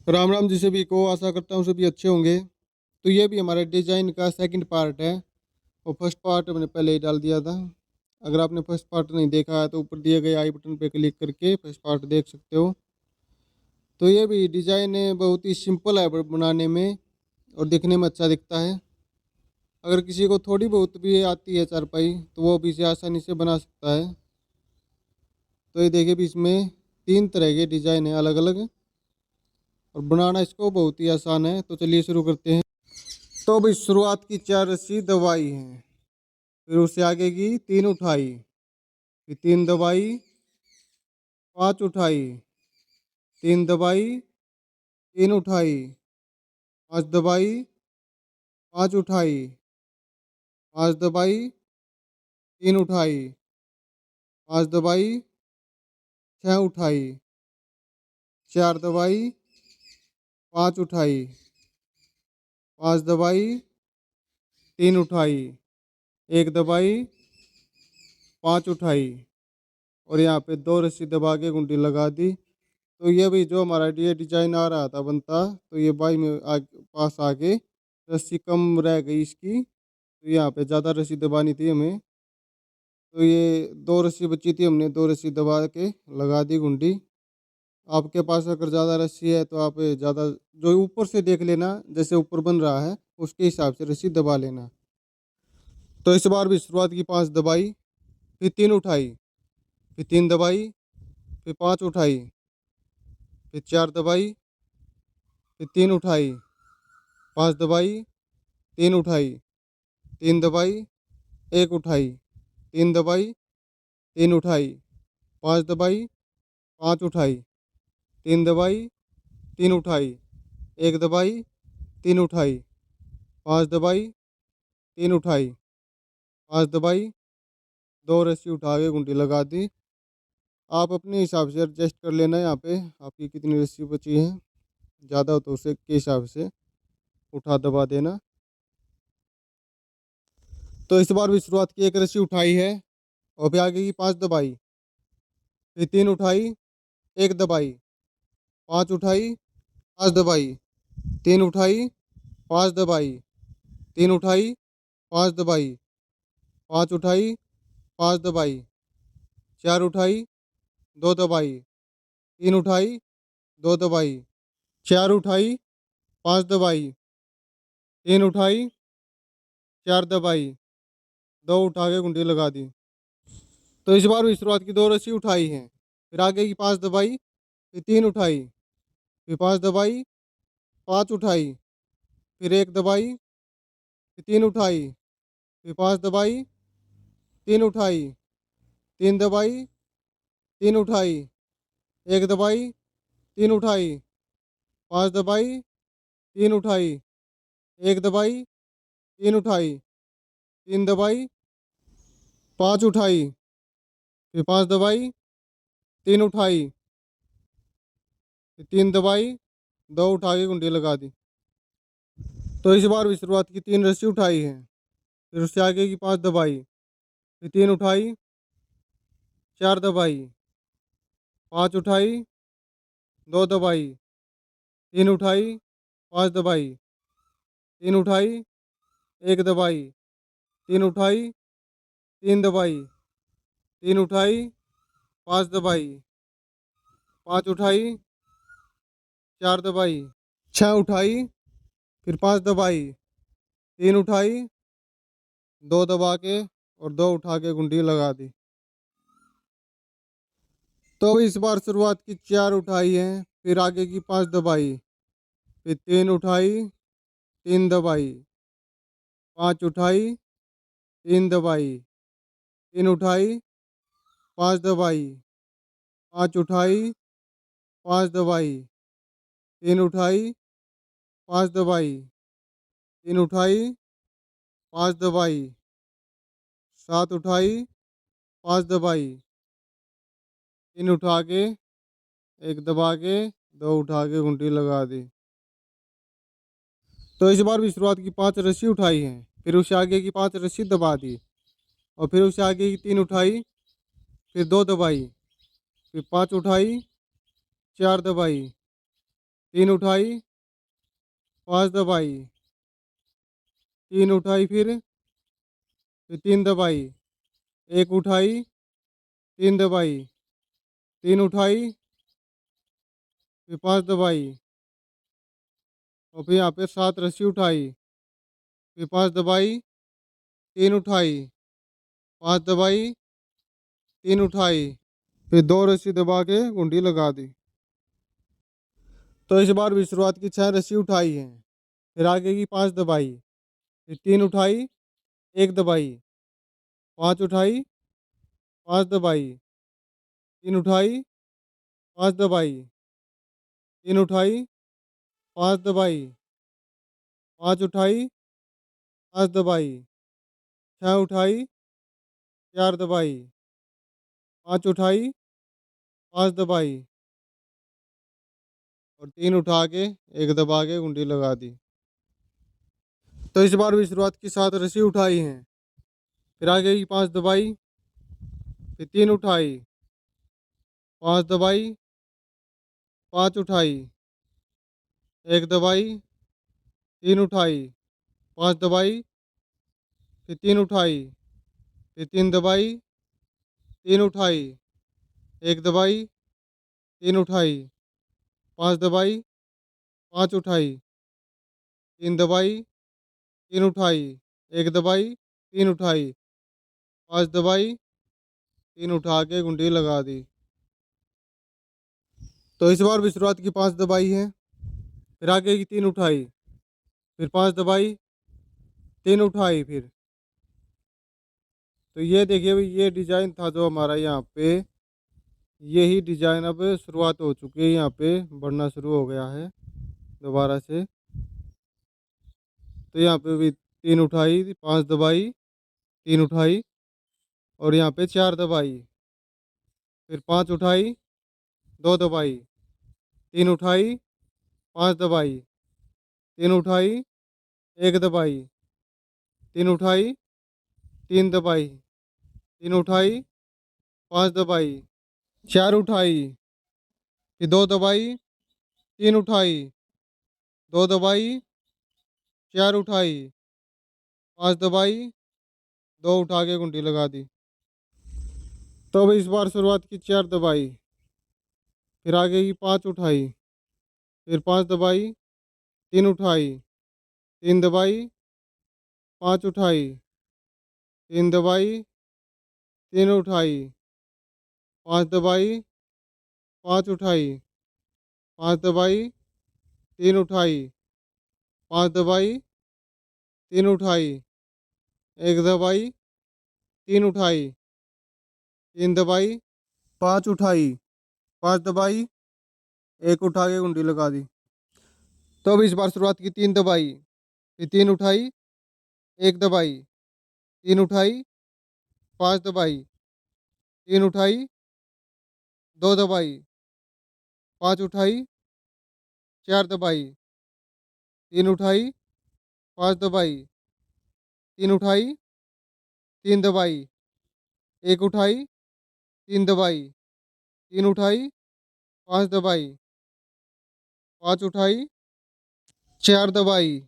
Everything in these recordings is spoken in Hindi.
राम राम जी सभी को, आशा करता हूँ सभी अच्छे होंगे। तो ये भी हमारे डिजाइन का सेकंड पार्ट है और फर्स्ट पार्ट मैंने पहले ही डाल दिया था। अगर आपने फर्स्ट पार्ट नहीं देखा है तो ऊपर दिए गए आई बटन पे क्लिक करके फर्स्ट पार्ट देख सकते हो। तो ये भी डिजाइन बहुत ही सिंपल है बनाने में और दिखने में अच्छा दिखता है। अगर किसी को थोड़ी बहुत भी आती है चारपाई तो वो भी इसे आसानी से बना सकता है। तो ये देखिए भी इसमें 3 तरह के डिजाइन है अलग अलग, और बनाना इसको बहुत ही आसान है। तो चलिए शुरू करते हैं। तो भाई शुरुआत की 4 रस्सी दबाई है, फिर उससे आगे की 3 उठाई, फिर 3 दबाई, 5 उठाई, 3 दबाई, 3 उठाई, 5 दबाई, 5 उठाई, 5 दबाई, 3 उठाई, 5 दबाई, 6 उठाई, 4 दबाई, 5 उठाई, 5 दबाई, 3 उठाई, 1 दबाई, 5 उठाई, और यहाँ पे 2 रस्सी दबा के गुंडी लगा दी। तो ये भी जो हमारा ये डिजाइन आ रहा था बनता, तो ये बाई में पास आके रस्सी कम रह गई इसकी, तो यहाँ पे ज़्यादा रस्सी दबानी थी हमें। तो ये 2 रस्सी बची थी, हमने 2 रस्सी दबा के लगा दी गुंडी। आपके पास अगर ज़्यादा रस्सी है तो आप ज़्यादा जो ऊपर से देख लेना, जैसे ऊपर बन रहा है उसके हिसाब से रस्सी दबा लेना। तो इस बार भी शुरुआत की 5 दबाई, फिर 3 उठाई, फिर 3 दबाई, फिर 5 उठाई, फिर 4 दबाई, फिर 3 उठाई, 5 दबाई, 3 उठाई, 3 दबाई, 1 उठाई, 3 दबाई, 3 उठाई, 5 दबाई, 5 उठाई, 3 दबाई, 3 उठाई, 1 दबाई, 3 उठाई, 5 दबाई, 3 उठाई, 5 दबाई, 2 रस्सी उठा के गुंडी लगा दी। आप अपने हिसाब से एडजस्ट कर लेना, यहाँ पे आपकी कितनी रस्सी बची है, ज़्यादा हो तो उसे के हिसाब से उठा दबा देना। तो इस बार भी शुरुआत की 1 रस्सी उठाई है और फिर आगे की 5 दबाई, फिर 3 उठाई, 1 दबाई, 5 उठाई, 5 दबाई, 3 उठाई, 5 दबाई, 3 उठाई, 5 दबाई, 5 उठाई, 5 दबाई, 4 उठाई, 2 दबाई, 3 उठाई, 2 दबाई, 4 उठाई, 5 दबाई, 3 उठाई, 4 दबाई, 2 उठा के गुंडी लगा दी। तो इस बार भी शुरुआत की 2 रस्सी उठाई है, फिर आगे की 5 दबाई, फिर 3 उठाई, फिर 5 दबाई, 5 उठाई, फिर 1 दबाई, फिर 3 उठाई, फिर 5 दबाई, 3 उठाई, 3 दबाई, 3 उठाई, 1 दबाई, 3 उठाई, 5 दबाई, 3 उठाई, 1 दबाई, 3 उठाई, 3 दबाई, 5 उठाई, फिर 5 दबाई, 3 उठाई, फिर 3 दबाई, 2 उठा के गुंडी लगा दी। तो इस बार भी शुरुआत की 3 रस्सी उठाई है, फिर उससे आगे की 5 दबाई, फिर 3 उठाई, 4 दबाई, 5 उठाई, 2 दबाई, 3 उठाई, 5 दबाई, 3 उठाई, 1 दबाई, 3 उठाई, 3 दबाई, 3 उठाई, 5 दबाई, 5 उठाई, 4 दबाई, 6 उठाई, फिर 5 दबाई, 3 उठाई, 2 दबा के और 2 उठा के गुंडी लगा दी। तो इस बार शुरुआत की 4 उठाई है, फिर आगे की 5 दबाई, फिर 3 उठाई, 3 दबाई, 5 उठाई, 3 दबाई, 3 उठाई, 5 दबाई, 5 उठाई, 5 दबाई, 3 उठाई, 5 दबाई, 3 उठाई, 5 दबाई, 7 उठाई, 5 दबाई, 3 उठा के, 1 दबा के, 2 उठा के घंटी लगा दी। तो इस बार भी शुरुआत की 5 रस्सी उठाई है, फिर उससे आगे की 5 रस्सी दबा दी, और फिर उससे आगे की 3 उठाई, फिर 2 दबाई, फिर 5 उठाई, 4 दबाई, 3 उठाई, 5 दबाई, 3 उठाई फिर 3 दबाई, 1 उठाई, 3 दबाई, 3 उठाई, फिर 5 दबाई और फिर यहाँ पे 7 रस्सी उठाई, फिर 5 दबाई, 3 उठाई, 5 दबाई, 3 उठाई, फिर 2 रस्सी दबा के गुंडी लगा दी। तो इस बार भी शुरुआत की 6 रस्सी उठाई है, फिर आगे की 5 दबाई, फिर 3 उठाई, 1 दबाई, 5 उठाई, 5 दबाई, 3 उठाई, 5 दबाई, 3 उठाई, 5 दबाई, 5 उठाई, 5 दबाई, 6 उठाई, 4 दबाई, 5 उठाई, 5 दबाई और 3 उठा के 1 दबा के गुंडी लगा दी। तो इस बार भी शुरुआत की 7 रस्सी उठाई हैं, फिर आगे की 5 दबाई, फिर 3 उठाई, 5 दबाई, 5 उठाई, 1 दबाई, 3 उठाई, 5 दबाई, फिर 3 उठाई, फिर 3 दबाई, 3 उठाई, 1 दबाई, 3 उठाई, 5 दबाई, 5 उठाई, 3 दबाई, 3 उठाई, 1 दबाई, 3 उठाई, 5 दबाई, 3 उठा के गुंडी लगा दी। तो इस बार भी शुरुआत की 5 दबाई है, फिर आगे की 3 उठाई, फिर 5 दबाई, 3 उठाई तो ये देखिए भाई, ये डिज़ाइन था जो हमारा यहाँ पे, यही डिज़ाइन अब शुरुआत हो चुकी है, यहाँ पे बढ़ना शुरू हो गया है दोबारा से। तो यहाँ पे भी 3 उठाई, 5 दबाई, 3 उठाई और यहाँ पे 4 दबाई, फिर 5 उठाई, 2 दबाई, 3 उठाई, 5 दबाई, 3 उठाई, 1 दबाई, 3 उठाई, 3 दबाई, 3 उठाई, 5 दबाई, 4 उठाई, फिर 2 दबाई, 3 उठाई, 2 दबाई, 4 उठाई, 5 दबाई, 2 उठा के गुंडी लगा दी। तो अब इस बार शुरुआत की 4 दबाई, फिर आगे की 5 उठाई, फिर 5 दबाई, 3 उठाई, 3 दबाई, 5 उठाई, 3 दबाई, 3 उठाई, 5 दबाई, 5 उठाई, 5 दबाई, 3 उठाई, 5 दबाई, 3 उठाई, 1 दबाई, 3 उठाई, 3 दबाई, 5 उठाई, 5 दबाई, 1 उठा के गुंडी लगा दी। तो अब इस बार शुरुआत की 3 दबाई, फिर 3 उठाई, 1 दबाई, 3 उठाई, 5 दबाई, 3 उठाई, 2 दबाई, 5 उठाई, 4 दबाई, 3 उठाई, 5 दबाई, 3 उठाई, 3 दबाई, 1 उठाई, 3 दबाई, 3 उठाई, 5 दबाई, 5 उठाई, 4 दबाई,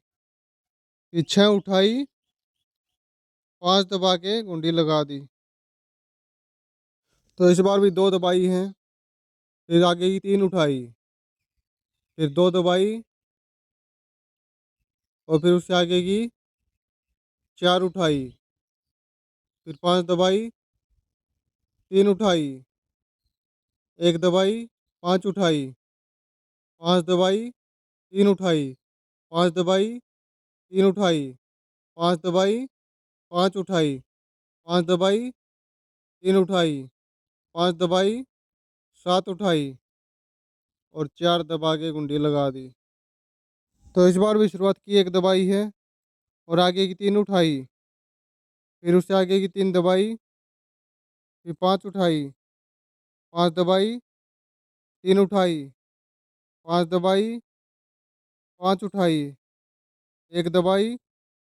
फिर 6 उठाई, 5 दबा के गुंडी लगा दी। तो इस बार भी 2 दबाई हैं, फिर आगे की 3 उठाई, फिर 2 दबाई और फिर उससे आगे की 4 उठाई, फिर 5 दबाई, 3 उठाई, 1 दबाई, 5 उठाई, 5 दबाई, 3 उठाई, 5 दबाई, 3 उठाई, 5 दबाई, 5 उठाई, 5 दबाई, 3 उठाई, 5 दबाई, 7 उठाई और 4 दबा के गुंडी लगा दी। तो इस बार भी शुरुआत की 1 दबाई है और आगे की 3 उठाई, फिर उससे आगे की 3 दबाई, फिर 5 उठाई, 5 दबाई, 3 उठाई, 5 दबाई, 5 उठाई, 1 दबाई,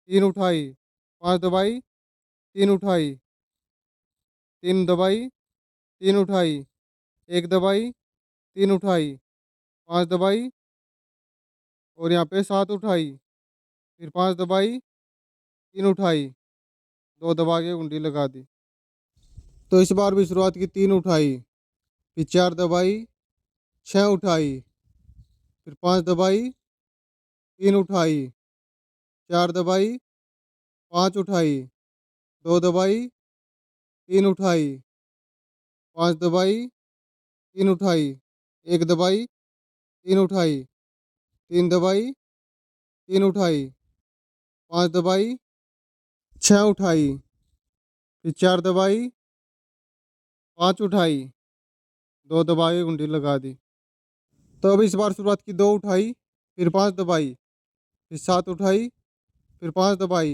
3 उठाई, 5 दबाई, 3 उठाई, 3 दबाई, 3 उठाई, 1 दबाई, 3 उठाई, 5 दबाई, और यहाँ पे 7 उठाई, फिर 5 दबाई, 3 उठाई, 2 दबा के कुंडी लगा दी। तो इस बार भी शुरुआत की 3 उठाई, फिर 4 दबाई, 6 उठाई, फिर 5 दबाई, 3 उठाई, 4 दबाई, 5 उठाई, 2 दबाई, 3 उठाई, 5 दबाई, 3 उठाई, 1 दबाई, 3 उठाई, 3 दबाई, 3 उठाई, 5 दबाई, 6 उठाई, फिर 4 दबाई, 5 उठाई, 2 दबा के कुंडी लगा दी। तो अब इस बार शुरुआत की 2 उठाई, फिर 5 दबाई, फिर 7 उठाई, फिर 5 दबाई,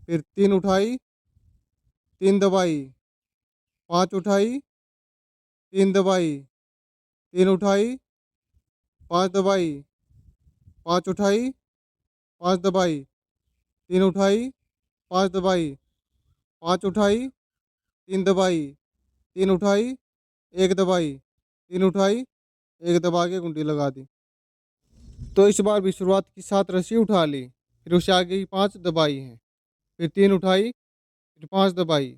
फिर 3 उठाई, 3 दबाई, 5 उठाई, 3 दबाई, 3 उठाई, 5 दबाई, 5 उठाई, 5 दबाई, 3 उठाई, 5 दबाई, 5 उठाई, 3 दबाई, 3 उठाई, 1 दबाई, 3 उठाई, 1 दबा के कुंडी लगा दी। तो इस बार भी शुरुआत की 7 रस्सी उठा ली, फिर उससे आगे की 5 दबाई हैं, फिर 3 उठाई, फिर 5 दबाई,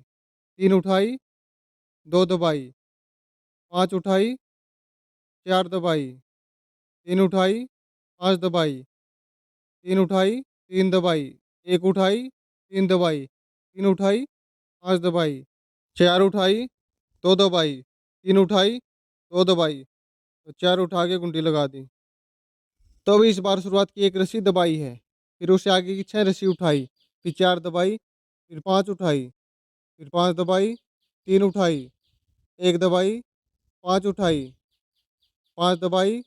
3 उठाई, 2 दबाई, 5 उठाई, 4 दबाई, 3 उठाई, 5 दबाई, 3 उठाई, 3 दबाई, 1 उठाई, 3 दबाई, 3 उठाई, 5 दबाई, 4 उठाई, 2 दबाई, 3 उठाई, 2 दबाई, तो 4 उठा के कुंडी लगा दी। तो अभी इस बार शुरुआत की 1 रस्सी दबाई है, फिर उससे आगे की 6 रस्सी उठाई, फिर 4 दबाई, फिर 5 उठाई, फिर 5 दबाई, 3 उठाई, 1 दबाई, 5 उठाई, 5 दबाई,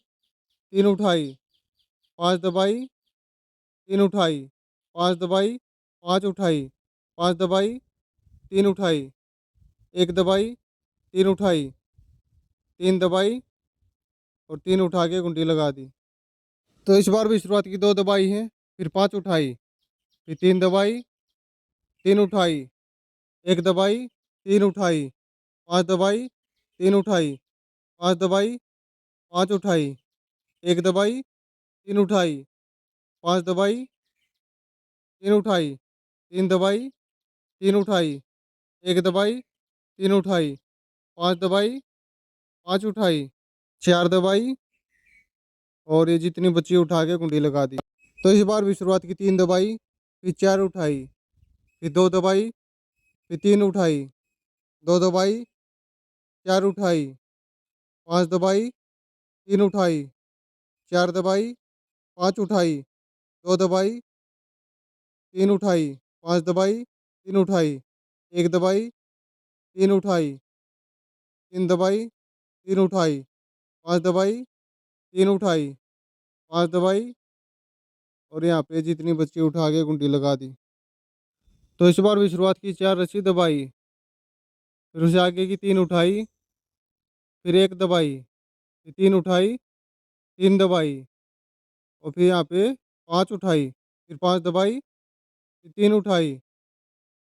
3 उठाई, 5 दबाई, 3 उठाई, 5 दबाई, 5 उठाई, 5 दबाई, 3 उठाई, 1 दबाई, 3 उठाई, 3 दबाई और 3 उठा के कुंडी लगा दी। तो इस बार भी शुरुआत की 2 दबाई है, फिर 5 उठाई, फिर 3 दबाई, 3 उठाई, 1 दबाई, 3 उठाई, 5 दबाई, 3 उठाई, 5 दबाई, 5 उठाई, 1 दबाई, 3 उठाई, 5 दबाई, 3 उठाई, 3 दबाई, 3 उठाई, 1 दबाई, 3 उठाई, 5 दबाई, 5 उठाई, 4 दबाई और ये जितनी बची उठा के कुंडी लगा दी। तो इस बार भी शुरुआत की 3 दबाई, फिर 4 उठाई, फिर 2 दबाई, फिर 3 उठाई, 2 दबाई, 4 उठाई, 5 दबाई, 3 उठाई, 4 दबाई, 5 उठाई, 2 दबाई, 3 उठाई, 5 दबाई, 3 उठाई, 1 दबाई, 3 उठाई, 3 दबाई, 3 उठाई, 5 दबाई, 3 उठाई, 5 दबाई और यहाँ पे जितनी बची उठा के कुंडी लगा दी। तो इस बार भी शुरुआत की 4 रस्सी दबाई, फिर उसे आगे की 3 उठाई, फिर 1 दबाई, फिर 3 उठाई, 3 दबाई और फिर यहाँ पे 5 उठाई, फिर 5 दबाई, फिर 3 उठाई,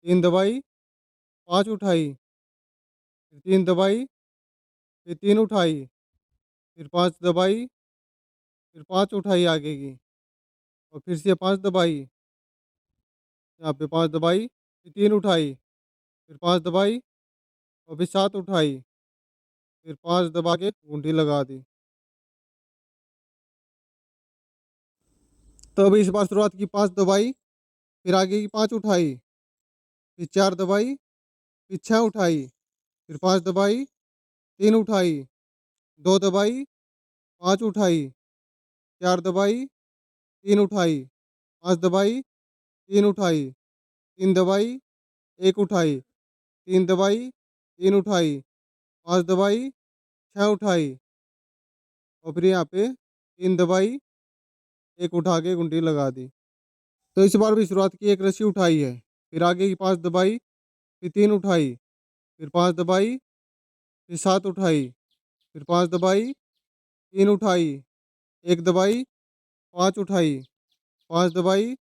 3 दबाई, 5 उठाई, फिर 3 दबाई, फिर 3 उठाई, फिर 5 दबाई, फिर 5 उठाई आगे की और फिर से 5 दबाई, यहाँ पे 5 दबाई, फिर 3 उठाई, फिर 5 दबाई और फिर 7 उठाई, फिर 5 दबा के घूंटी लगा दी। तो अभी इस बार शुरुआत की 5 दबाई, फिर आगे की 5 उठाई, फिर 4 दबाई, फिर 6 उठाई, फिर 5 दबाई, 3 उठाई, 2 दबाई, 5 उठाई, 4 दबाई, 3 उठाई, 5 दबाई, 3 उठाई, 3 दबाई, 1 उठाई, 3 दबाई, 3 उठाई, 5 दबाई, 6 उठाई और फिर यहाँ पे 3 दबाई, 1 उठा के घुंटी लगा दी। तो इस बार भी शुरुआत की 1 रस्सी उठाई है, फिर आगे की 5 दबाई, फिर 3 उठाई, फिर 5 दबाई, फिर 7 उठाई, फिर 5 दबाई, 3 उठाई, 1 दबाई, 5 उठाई, 5 दबाई,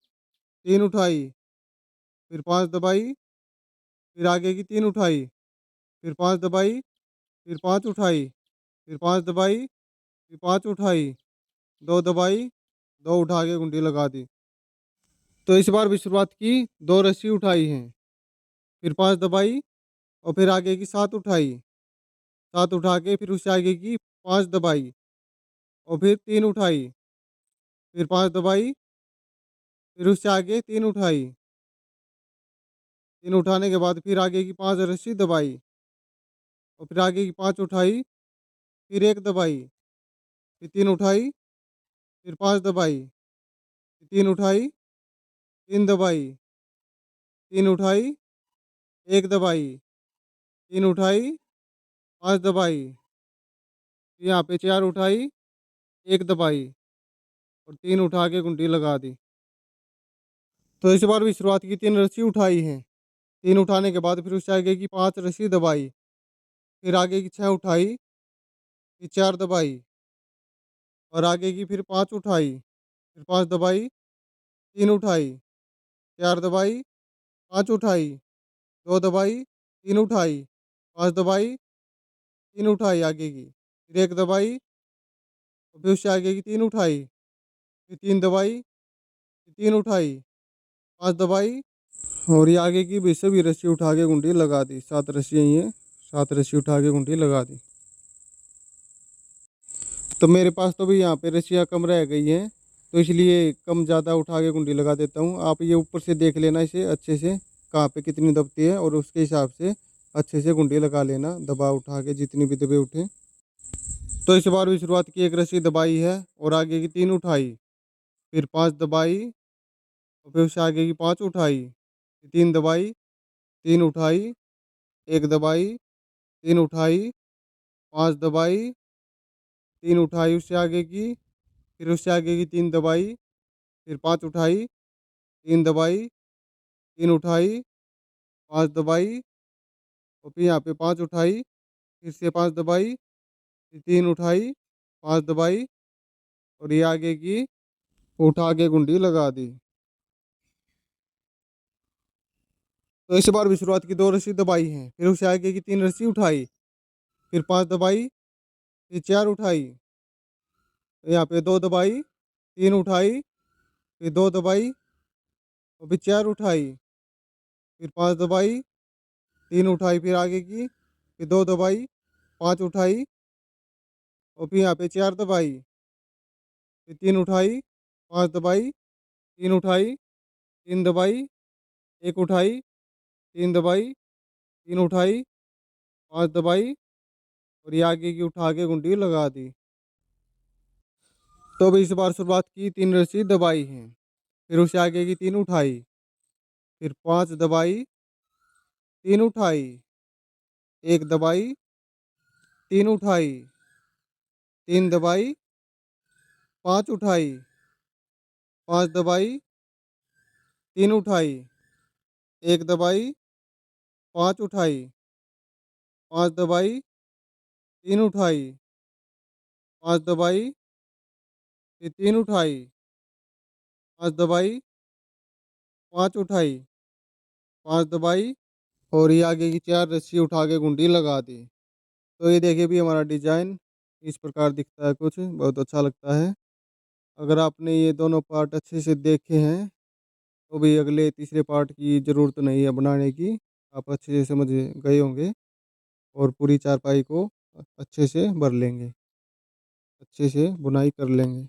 3 उठाई, फिर 5 दबाई, फिर आगे की 3 उठाई, फिर 5 दबाई, फिर 5 उठाई, फिर 5 दबाई, फिर 5 उठाई, 2 दबाई 2 उठा के गुंडी लगा दी। तो इस बार भी शुरुआत की, 2 रस्सी उठाई हैं, फिर 5 दबाई और फिर आगे की 7 उठाई, 7 उठा के फिर उससे आगे की 5 दबाई और फिर 3 उठाई, फिर 5 दबाई, फिर उससे आगे 3 उठाई, 3 उठाने के बाद फिर आगे की 5 रस्सी दबाई और फिर आगे की 5 उठाई, फिर 1 दबाई, फिर 3 उठाई, फिर 5 दबाई, फिर 3 उठाई, 3 दबाई, 3 उठाई, 1 दबाई, 3 उठाई, 5 दबाई, फिर यहाँ पे 4 उठाई, 1 दबाई और 3 उठा के गुंडी लगा दी। तो इस बार भी शुरुआत की, 3 रस्सी उठाई हैं, 3 उठाने के बाद फिर उससे आगे की 5 रस्सी दबाई, फिर आगे की 6 उठाई, फिर 4 दबाई और आगे की फिर 5 उठाई, फिर 5 दबाई, 3 उठाई, 4 दबाई, 5 उठाई, 2 दबाई, 3 उठाई, 5 दबाई, 3 उठाई आगे की, फिर 1 दबाई और फिर उससे आगे की 3 उठाई, फिर 3 दबाई, फिर 3 उठाई, 5 दबाई और ये आगे की भी सभी रस्सी उठा के गुंडी लगा दी। 7 रस्सियाँ ही हैं, 7 रस्सी उठा के गुंडी लगा दी। तो मेरे पास तो भी यहाँ पे रस्सियाँ कम रह गई हैं, तो इसलिए कम ज़्यादा उठा के गुंडी लगा देता हूँ। आप ये ऊपर से देख लेना इसे अच्छे से, कहाँ पे कितनी दबती है और उसके हिसाब से अच्छे से गुंडी लगा लेना, दबा उठा के जितनी भी दबे उठे। तो इस बार भी शुरुआत की, 1 रस्सी दबाई है और आगे की 3 उठाई, फिर 5 दबाई और फिर उससे आगे की 5 उठाई, फिर 3 दबाई, 3 उठाई, 1 दबाई, 3 उठाई, 5 दबाई, 3 उठाई उससे आगे की, फिर उससे आगे की 3 दबाई, फिर 5 उठाई, 3 दबाई, 3 उठाई, 5 दबाई और फिर यहाँ पे 5 उठाई, फिर से 5 दबाई, फिर 3 उठाई, 5 दबाई और ये आगे की उठा के गुंडी लगा दी। तो इस बार भी शुरुआत की, 2 रस्सी दबाई हैं, फिर उससे आगे की 3 रस्सी उठाई, फिर 5 दबाई, फिर 4 उठाई, यहाँ पे 2 दबाई, 3 उठाई, फिर 2 दबाई और फिर 4 उठाई, फिर 5 दबाई, 3 उठाई, फिर आगे की, फिर 2 दबाई, 5 उठाई और फिर यहाँ पे 4 दबाई, फिर 3 उठाई, 5 दबाई, 3 उठाई, 3 दबाई, 1 उठाई, 3 दबाई, 3 उठाई, 5 दबाई और ये आगे की उठा के गुंडी लगा दी। तो अभी इस बार शुरुआत की, 3 रस्सी दबाई हैं, फिर उससे आगे की 3 उठाई, फिर 5 दबाई, 3 उठाई, 1 दबाई, 3 उठाई, 3 दबाई, 5 उठाई, 5 दबाई, 3 उठाई, 1 दबाई, 5 उठाई, 5 दबाई, 3 उठाई, 5 दबाई, फिर 3 उठाई, 5 दबाई, 5 उठाई, 5 दबाई और ये आगे की 4 रस्सी उठा के गुंडी लगा दी। तो ये देखिए भी हमारा डिज़ाइन इस प्रकार दिखता है, कुछ बहुत अच्छा लगता है। अगर आपने ये दोनों पार्ट अच्छे से देखे हैं तो भी अगले तीसरे पार्ट की ज़रूरत नहीं है बनाने की। आप अच्छे से समझ गए होंगे और पूरी चारपाई को अच्छे से भर लेंगे, अच्छे से बुनाई कर लेंगे।